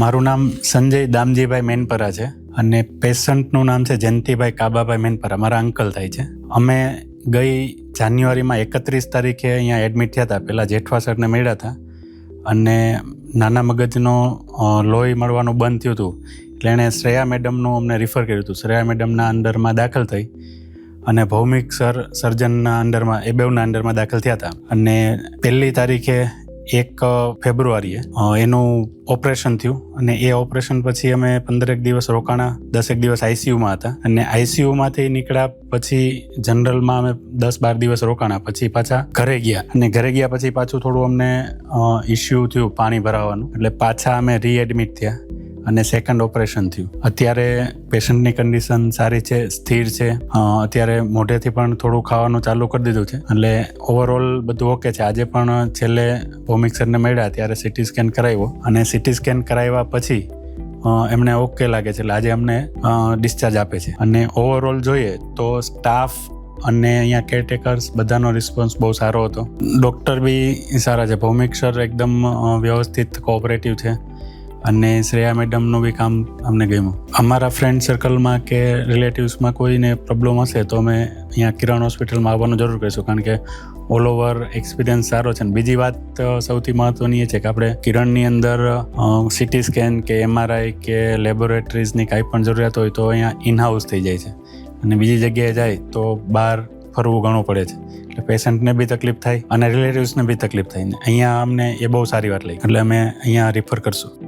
મારું નામ સંજય દામજીભાઈ મેનપરા છે અને પેશન્ટનું નામ છે જયંતિભાઈ કાબાભાઈ મેનપરા. મારા અંકલ થાય છે. અમે ગઈ જાન્યુઆરીમાં 31 તારીખે અહીંયા એડમિટ થયા હતા. પહેલાં જેઠવા સરને મળ્યા હતા અને નાના મગજનો લોહી મળવાનું બંધ થયું હતું. એટલે એણે શ્રેયા મેડમનું અમને રિફર કર્યું હતું. શ્રેયા મેડમના અંડરમાં દાખલ થઈ અને ભૌમિક સર્જનના અંડરમાં, એ બેઉના અંડરમાં દાખલ થયા હતા. અને 1 તારીખે 1 ફેબ્રુઆરીએ એનું ઓપરેશન થયું અને એ ઓપરેશન પછી અમે 15 દિવસ રોકાણા, 10 દિવસ આઈસીયુમાં હતા. અને આઈસીયુમાંથી નીકળ્યા પછી જનરલમાં અમે 10-12 દિવસ રોકાણા. પછી પાછા ઘરે ગયા અને ઘરે ગયા પછી પાછું થોડું અમને ઇસ્યુ થયું પાણી ભરાવાનું, એટલે પાછા અમે રીએડમિટ થયા અને સેકન્ડ ઓપરેશન થયું. અત્યારે પેશન્ટની કન્ડિશન સારી છે, સ્થિર છે. અત્યારે મોઢેથી પણ થોડું ખાવાનું ચાલુ કરી દીધું છે. એટલે ઓવરઓલ બધું ઓકે છે. આજે પણ છેલ્લે ભૌમિક સરને મળ્યા ત્યારે સિટી સ્કેન કરાવ્યો અને સિટી સ્કેન કરાવ્યા પછી એમને ઓકે લાગે છે. એટલે આજે અમને ડિસ્ચાર્જ આપે છે. અને ઓવરઓલ જોઈએ તો સ્ટાફ અને અહીંયા કેરટેકર્સ બધાનો રિસ્પોન્સ બહુ સારો હતો. ડૉક્ટર બી સારા છે. ભૌમિક સર એકદમ વ્યવસ્થિત કોઓપરેટિવ છે અને શ્રેયા મેડમનું બી કામ અમને ગમ્યું. અમારા ફ્રેન્ડ સર્કલમાં કે રિલેટિવ્સમાં કોઈને પ્રોબ્લેમ હશે તો અમે અહીંયા કિરણ હોસ્પિટલમાં આવવાનું જરૂર કરીશું, કારણ કે ઓલ ઓવર એક્સપિરિયન્સ સારો છે. અને બીજી વાત સૌથી મહત્ત્વની એ છે કે આપણે કિરણની અંદર સિટી સ્કેન કે એમઆરઆઈ કે લેબોરેટરીઝની કાંઈ પણ જરૂરિયાત હોય તો અહીંયા ઇનહાઉસ થઈ જાય છે. અને બીજી જગ્યાએ જાય તો બહાર ફરવું ઘણું પડે છે. એટલે પેશન્ટને બી તકલીફ થાય અને રિલેટિવ્સને બી તકલીફ થાય. અહીંયા અમને એ બહુ સારી વાત લાગી, એટલે અમે અહીંયા રિફર કરશું.